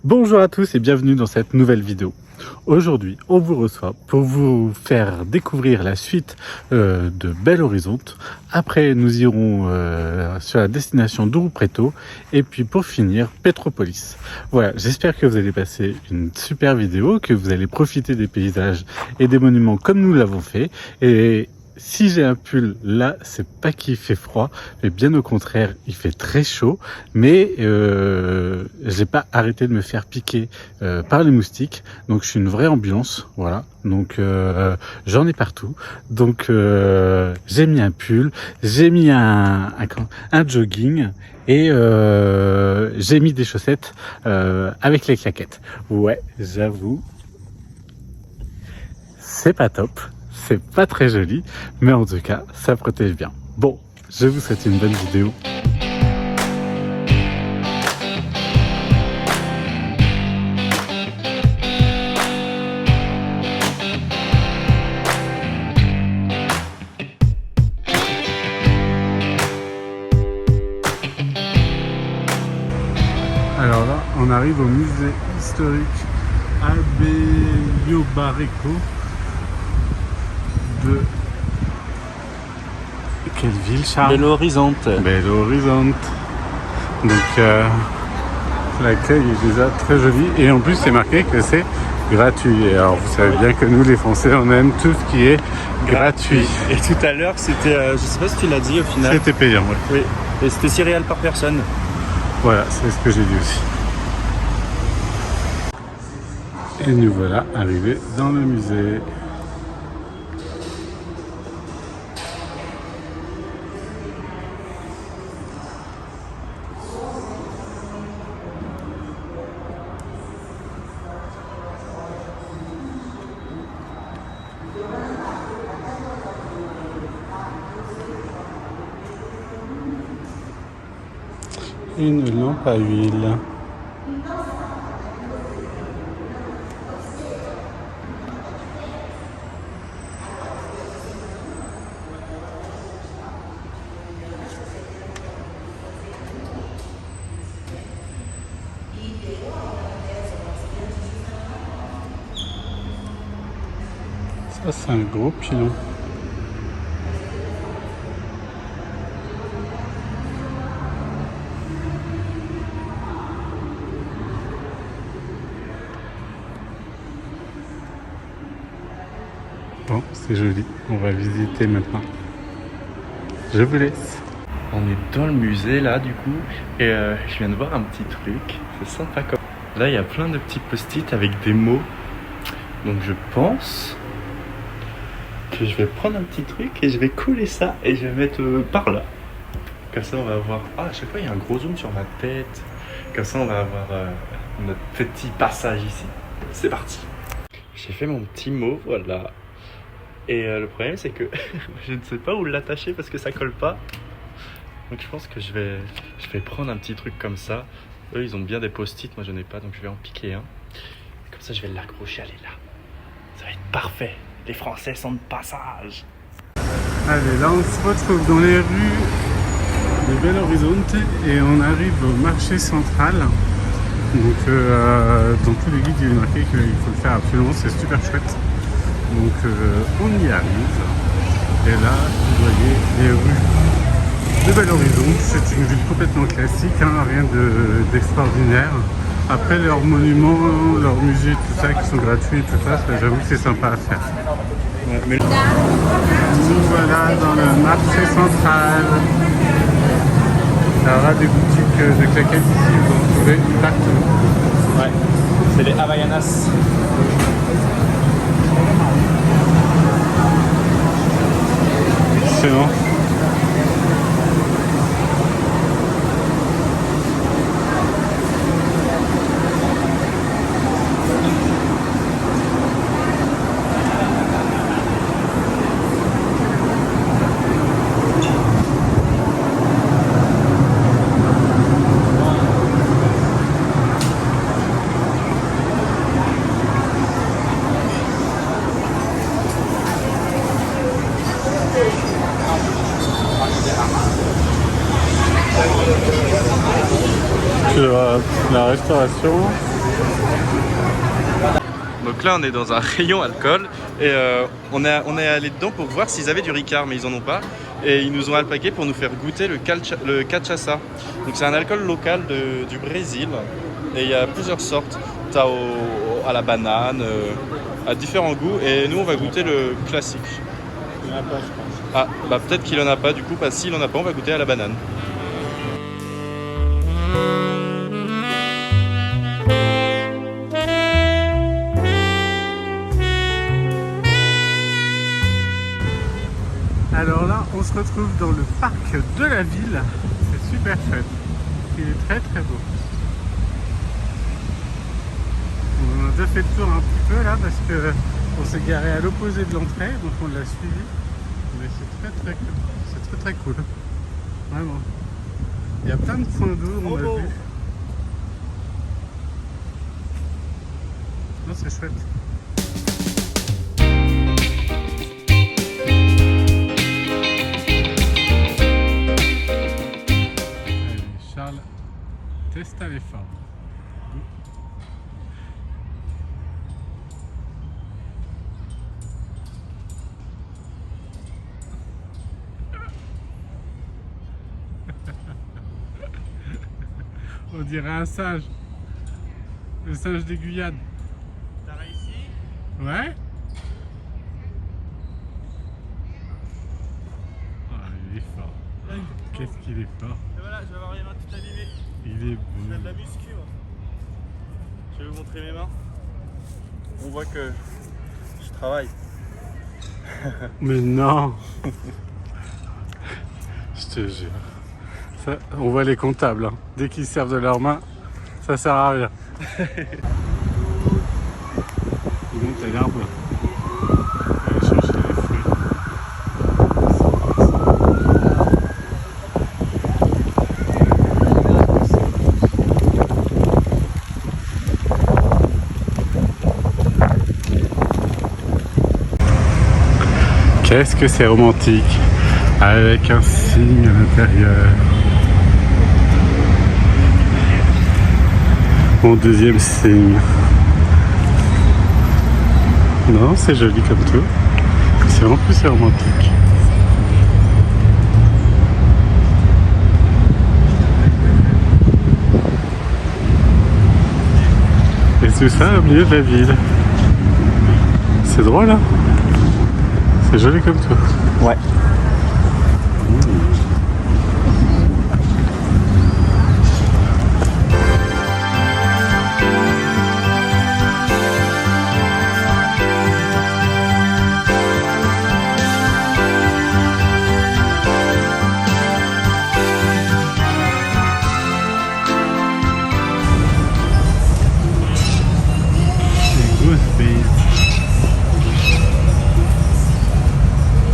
Bonjour à tous et bienvenue dans cette nouvelle vidéo. Aujourd'hui, on vous reçoit pour vous faire découvrir la suite de Belo Horizonte. Après, nous irons sur la destination d'Ouro Preto et puis pour finir, Petropolis. Voilà, j'espère que vous allez passer une super vidéo, que vous allez profiter des paysages et des monuments comme nous l'avons fait. Et si j'ai un pull là, c'est pas qu'il fait froid, mais bien au contraire, il fait très chaud. Mais j'ai pas arrêté de me faire piquer par les moustiques, donc je suis une vraie ambulance, voilà. Donc j'en ai partout. Donc j'ai mis un pull, j'ai mis un jogging et j'ai mis des chaussettes avec les claquettes. Ouais, j'avoue, c'est pas top. C'est pas très joli, mais en tout cas, ça protège bien. Bon, je vous souhaite une bonne vidéo. Alors là, on arrive au musée historique Abellio Barreco de... Quelle ville, Charles? Belo Horizonte. Belo Horizonte. Donc l'accueil est déjà très joli et en plus c'est marqué que c'est gratuit. Et alors vous savez bien que nous les Français on aime tout ce qui est gratuit. Et tout à l'heure c'était, je sais pas si tu l'as dit au final. C'était payant, ouais. Oui. Et c'était 6 réals par personne. Voilà, c'est ce que j'ai dit aussi. Et nous voilà arrivés dans le musée. Une lampe à huile. Ça c'est un gros pilon. Bon, c'est joli. On va visiter maintenant. Je vous laisse. On est dans le musée là du coup et je viens de voir un petit truc. C'est sympa comme. Là il y a plein de petits post-it avec des mots. Donc je pense que je vais prendre un petit truc et je vais coller ça et je vais mettre par là. Comme ça on va avoir... Ah, à chaque fois il y a un gros zoom sur ma tête. Comme ça on va avoir notre petit passage ici. C'est parti. J'ai fait mon petit mot, voilà. Et le problème c'est que je ne sais pas où l'attacher parce que ça colle pas. Donc je pense que je vais prendre un petit truc comme ça. Eux ils ont bien des post-it, moi je n'en ai pas donc je vais en piquer un. Comme ça je vais l'accrocher, allez là. Ça va être parfait. Les Français sont de passage. Allez, là on se retrouve dans les rues de Belo Horizonte et on arrive au marché central. Donc dans tous les guides il est marqué qu'il faut le faire absolument, c'est super chouette. Donc on y arrive. Et là vous voyez les rues de Belo Horizonte. C'est une ville complètement classique, hein, rien d'extraordinaire. Après leurs monuments, leurs musées, tout ça qui sont gratuits, tout ça, j'avoue que c'est sympa à faire. Ouais, mais... Nous voilà dans le marché central. Il y aura des boutiques de claquettes ici, vous en trouvez partout. Ouais, c'est les Havaianas. Excellent. Sur la restauration. Donc là on est dans un rayon alcool et on est allé dedans pour voir s'ils avaient du Ricard, mais ils en ont pas. Et ils nous ont alpagué pour nous faire goûter le cachaça. Donc c'est un alcool local du Brésil et il y a plusieurs sortes. T'as à la banane, à différents goûts, et nous on va goûter le classique. Il n'y en a pas, je pense. Ah, bah peut-être qu'il en a pas, du coup, bah, s'il en a pas, on va goûter à la banane. Alors là, on se retrouve dans le parc de la ville. C'est super chouette. Il est très très beau. On a déjà fait le tour un petit peu là parce que on s'est garé à l'opposé de l'entrée, donc on l'a suivi. Mais c'est très cool. C'est très cool. Vraiment. Il y a plein de points d'eau, on a vu. Non, c'est chouette. Allez, Charles, testa les formes. On dirait un singe. Le singe des Guyanes. T'as réussi? Ouais. Ah, il est fort. Qu'est-ce qu'il est fort. Et voilà, je vais avoir les mains toutes abîmées. Il est beau. Je fais de la muscu. Moi. Je vais vous montrer mes mains. On voit que je travaille. Mais non. Je te jure. Ça, on voit les comptables. Hein. Dès qu'ils servent de leurs mains, ça sert à rien. Il monte à l'arbre. Il va chercher les fruits. Qu'est-ce que c'est romantique, avec un cygne à l'intérieur. Mon deuxième cygne. Non, c'est joli comme tout. C'est en plus c'est romantique. Et tout ça au milieu de la ville. C'est drôle, hein? C'est joli comme tout. Ouais.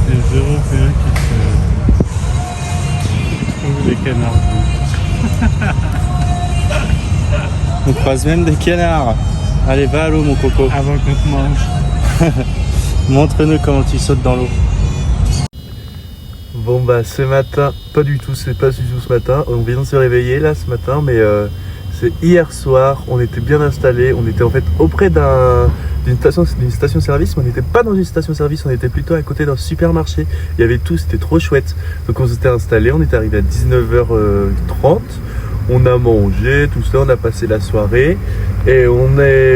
Les Européens qui trouvent les canards. On croise même des canards. Allez, va à l'eau, mon coco. Avant qu'on te mange. Montre-nous comment tu sautes dans l'eau. Bon bah ce matin, pas du tout, c'est pas du tout ce matin. On vient de se réveiller là ce matin, mais c'est hier soir. On était bien installés. On était en fait auprès d'une station-service, mais on n'était pas dans une station-service. On était plutôt à côté d'un supermarché. Il y avait tout, c'était trop chouette. Donc on s'était installés. On est arrivé à 19h30. On a mangé, tout ça, on a passé la soirée et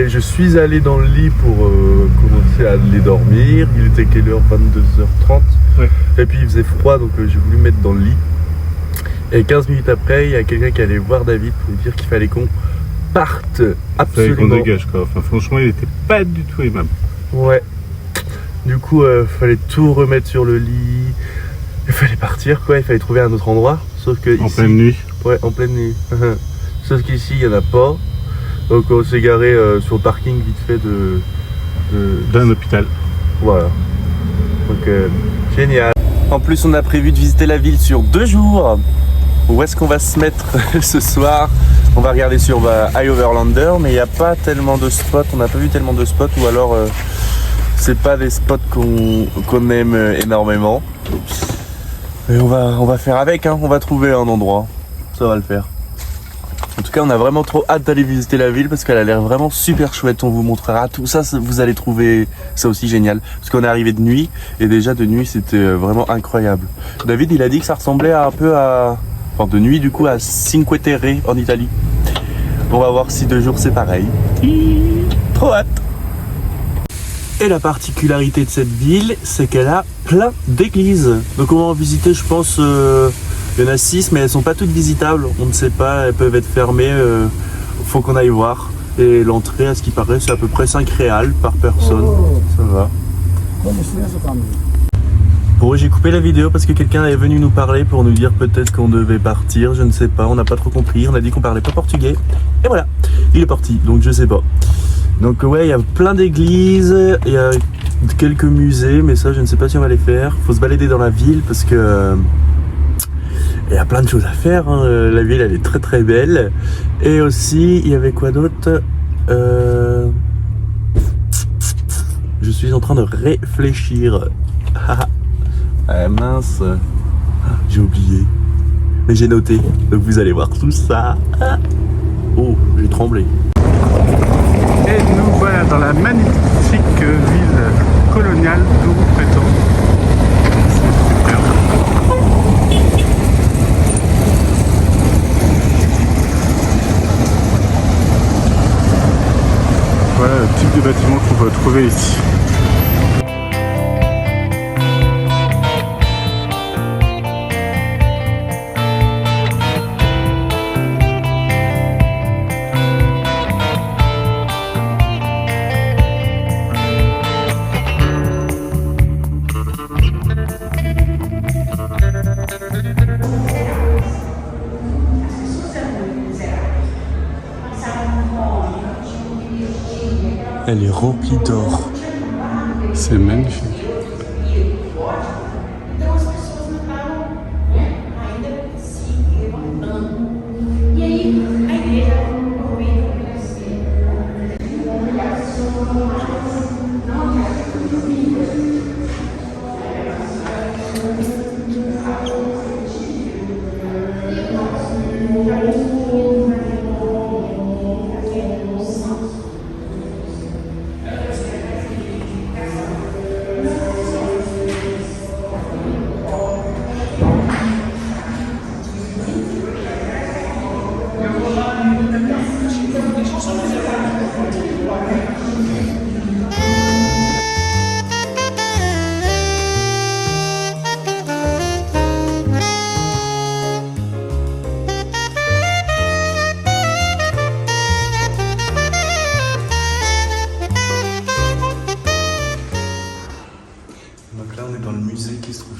je suis allé dans le lit pour commencer à aller dormir. Il était quelle heure? 22h30. Ouais. Et puis il faisait froid, donc j'ai voulu me mettre dans le lit. Et 15 minutes après, il y a quelqu'un qui allait voir David pour lui dire qu'il fallait qu'on parte absolument. Qu'on dégage quoi. Enfin, franchement, il était pas du tout aimable. Ouais. Du coup, fallait tout remettre sur le lit. Il fallait partir quoi. Il fallait trouver un autre endroit. Sauf que En ici, pleine nuit. ouais, en pleine nuit. Sauf qu'ici, il n'y en a pas. Donc on s'est garé sur le parking vite fait D'un hôpital. Voilà. Donc génial. En plus, on a prévu de visiter la ville sur 2 jours. Où est-ce qu'on va se mettre ce soir? On va regarder sur High Overlander, mais il n'y a pas tellement de spots. On n'a pas vu tellement de spots, ou alors c'est pas des spots qu'on aime énormément. Et on va faire avec, hein. On va trouver un endroit. Ça va le faire. En tout cas, on a vraiment trop hâte d'aller visiter la ville parce qu'elle a l'air vraiment super chouette. On vous montrera tout ça, vous allez trouver ça aussi génial. Parce qu'on est arrivé de nuit et déjà de nuit, c'était vraiment incroyable. David, il a dit que ça ressemblait un peu à... Enfin, de nuit du coup, à Cinque Terre en Italie. On va voir si de jour c'est pareil. Trop hâte! Et la particularité de cette ville, c'est qu'elle a plein d'églises. Donc on va en visiter, je pense... Il y en a 6, mais elles sont pas toutes visitables. On ne sait pas, elles peuvent être fermées. Faut qu'on aille voir. Et l'entrée, à ce qui paraît, c'est à peu près 5 réals par personne. Ça va. Bon, j'ai coupé la vidéo parce que quelqu'un est venu nous parler pour nous dire peut-être qu'on devait partir. Je ne sais pas, on n'a pas trop compris. On a dit qu'on parlait pas portugais. Et voilà, il est parti, donc je sais pas. Donc ouais, il y a plein d'églises, il y a quelques musées, mais ça, je ne sais pas si on va les faire. Faut se balader dans la ville parce que... il y a plein de choses à faire, hein. La ville elle est très très belle. Et aussi, il y avait quoi d'autre Je suis en train de réfléchir. Ah mince, j'ai oublié. Mais j'ai noté, donc vous allez voir tout ça. Oh, j'ai tremblé. Et nous voilà dans la magnifique ville coloniale d'où prétend. C'est super. Voilà le type de bâtiment qu'on peut trouver ici. Elle est remplie d'or. C'est magnifique.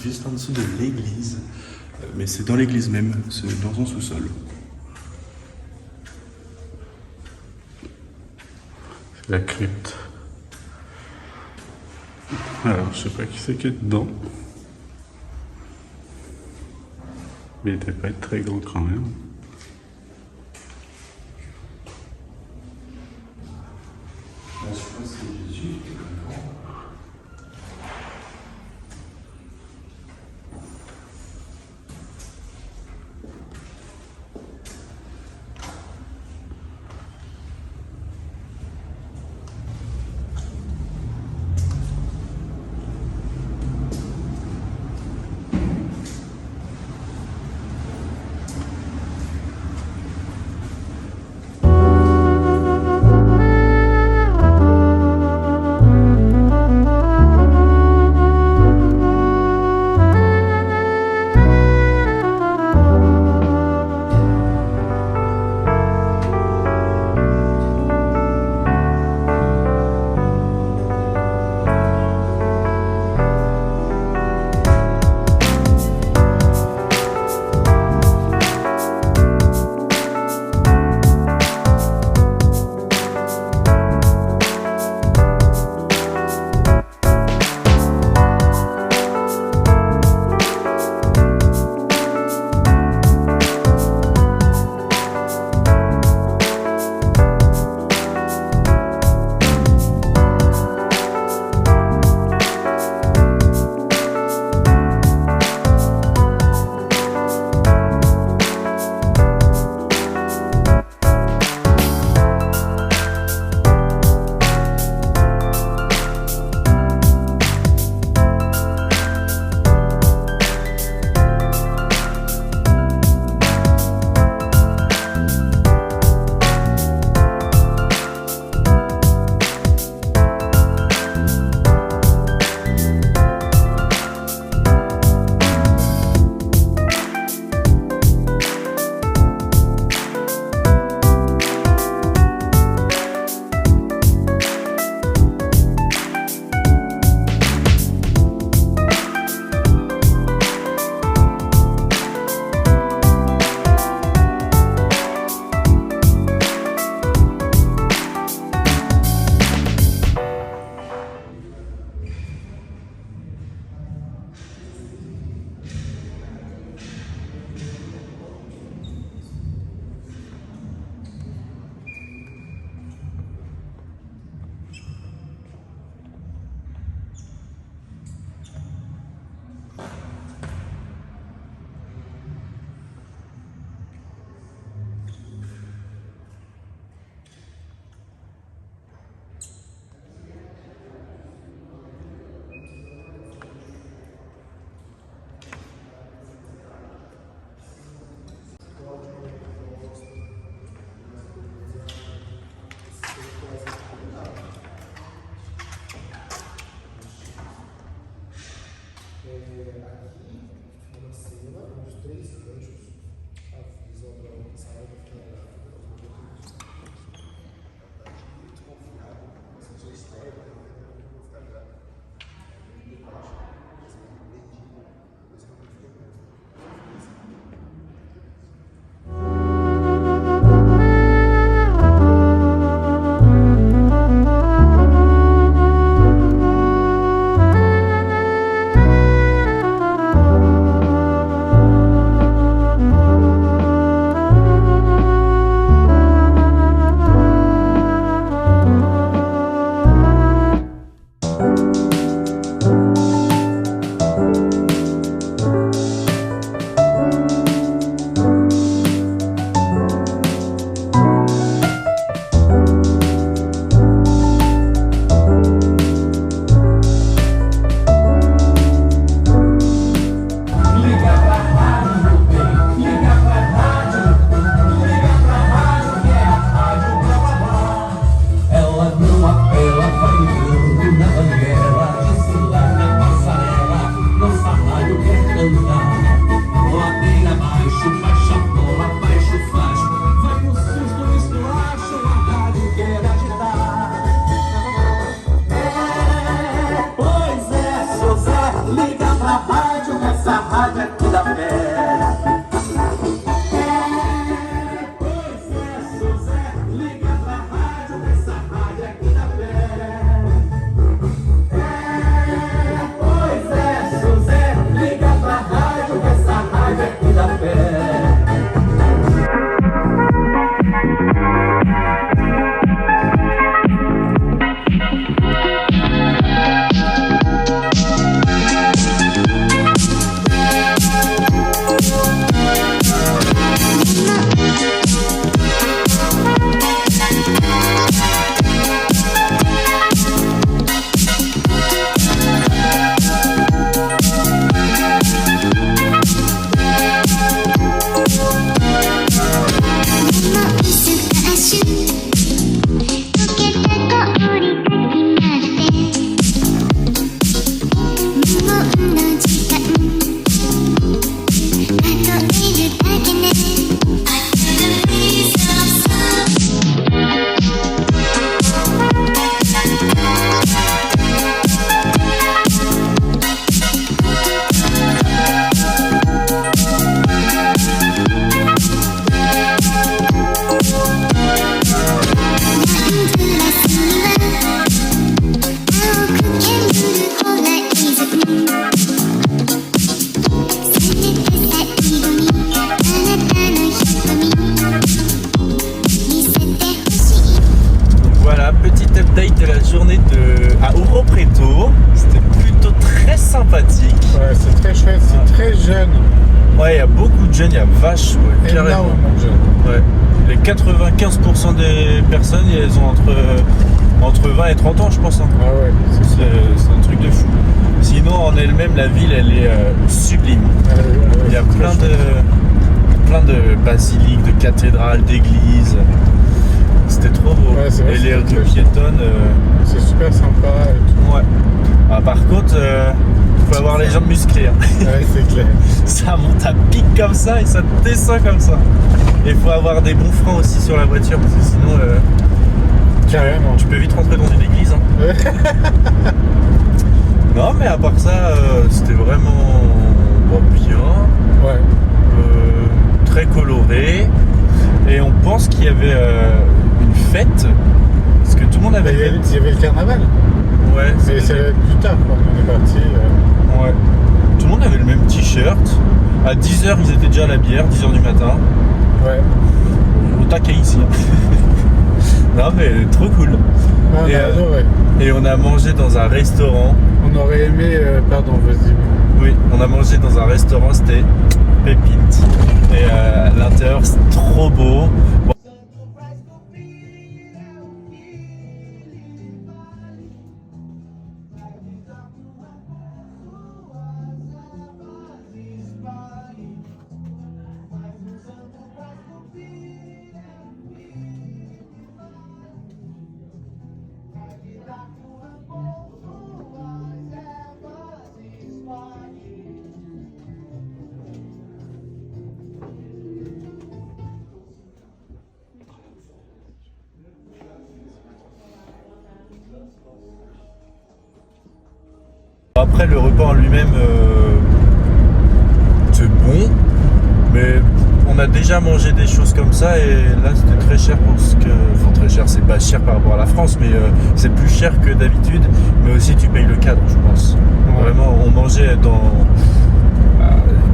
Juste en dessous de l'église, mais c'est dans l'église même, c'est dans son sous-sol. C'est la crypte. Alors, je sais pas qui c'est qui est dedans. Mais il était pas être très grand quand même. Je pense que c'est Jésus. essa rádio aqui da pé. Pois é, José, liga pra rádio, essa rádio aqui da pé. Pois é, José, liga pra rádio, essa rádio aqui da pé. De la journée à Ouro Preto, c'était plutôt très sympathique. Ouais, c'est très chouette, c'est très jeune. Ouais, il y a beaucoup de jeunes, il y a carrément. Énormément de jeunes. Ouais. Les 95% des personnes, elles ont entre 20 et 30 ans, je pense. Hein. Ah ouais, c'est un truc de fou. Sinon, en elle-même, la ville, elle est sublime. Il y a plein de basiliques, de cathédrales, d'églises. C'était trop beau. Ouais, vrai, et les rues piétonnes. C'est super sympa et tout. Ouais. Ah, par contre, faut avoir les jambes musclées. Hein. Ouais, c'est clair. Ça monte à pic comme ça et ça descend comme ça. Et il faut avoir des bons freins aussi sur la voiture parce que sinon, carrément, tu peux vite rentrer dans une église. Hein. Ouais. Non, mais à part ça, c'était vraiment bien. Ouais. Très coloré. Et on pense qu'il y avait une fête, parce que tout le monde avait... Il y avait le carnaval. Ouais. Mais ça va être plus tard quand on est parti. Ouais. Tout le monde avait le même t-shirt. À 10h, ils étaient déjà à la bière, 10h du matin. Ouais. Au taquet ici. Non mais trop cool. Ah, on a adoré. Et on a mangé dans un restaurant. On aurait aimé... pardon, vas-y. Oui, on a mangé dans un restaurant, c'était pépite. Et l'intérieur, c'est trop beau. Bon. Après le repas en lui-même c'est bon, mais on a déjà mangé des choses comme ça et là c'était très cher parce que, enfin très cher, c'est pas cher par rapport à la France, mais c'est plus cher que d'habitude, mais aussi tu payes le cadre je pense. Ouais. Vraiment on mangeait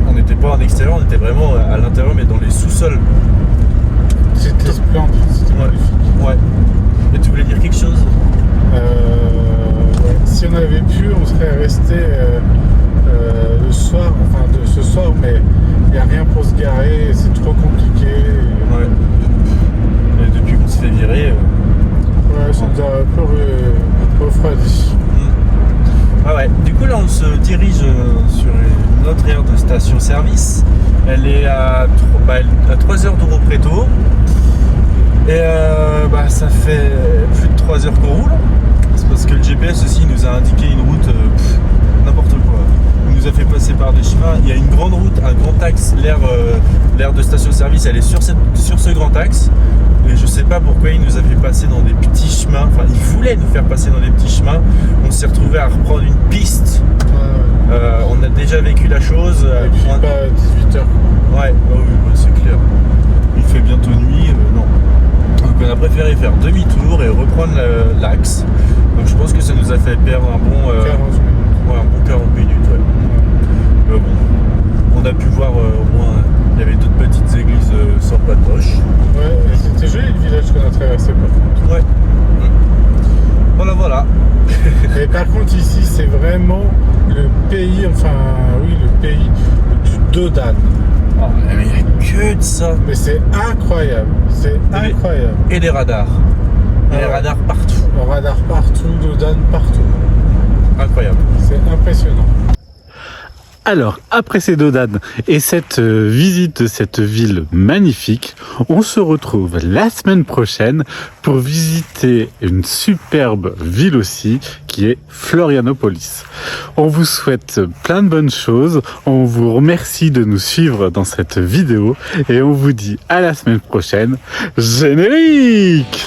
on n'était pas en extérieur, on était vraiment à l'intérieur mais dans les sous-sols. C'était splendide, c'était magnifique. Ouais. Et tu voulais dire quelque chose? Ouais. Si on avait pu, on serait resté le soir, enfin de ce soir, mais il n'y a rien pour se garer, c'est trop compliqué. Ouais. Et depuis qu'on se fait virer. Ouais, ça nous a un peu refroidi. Ah ouais. Du coup là on se dirige sur une autre aire de station-service. Elle est à 3 heures d'Ouro Preto. Et ça fait plus de 3 heures qu'on roule. C'est parce que le GPS aussi nous a indiqué une route n'importe quoi. Il nous a fait passer par des chemins. Il y a une grande route, un grand axe. L'aire de station-service, elle est sur ce grand axe. Et je sais pas pourquoi il nous a fait passer dans des petits chemins. Enfin, il voulait nous faire passer dans des petits chemins. On s'est retrouvé à reprendre une piste. On a déjà vécu la chose. Et puis pas 18h. Ouais, oh oui, c'est clair. Il fait bientôt nuit, non. Donc on a préféré faire demi-tour et reprendre l'axe. Donc je pense que ça nous a fait perdre un bon 40 minutes. ouais, un bon 40 minutes. Ouais. Mais bon, on a pu voir au moins, il y avait d'autres petites églises sans pas de poche. Ouais, et c'était joli le village qu'on a traversé par contre. Ouais. Voilà, voilà. Et par contre ici c'est vraiment le pays, enfin oui le pays du Dodan. Oh, mais il n'y a que de ça. Mais c'est incroyable, c'est incroyable. Et les radars. Et les radars partout. Radar partout, Dodan partout. Incroyable. C'est impressionnant. Alors, après ces Dodan et cette visite de cette ville magnifique, on se retrouve la semaine prochaine pour visiter une superbe ville aussi, qui est Florianopolis. On vous souhaite plein de bonnes choses, on vous remercie de nous suivre dans cette vidéo et on vous dit à la semaine prochaine. Générique!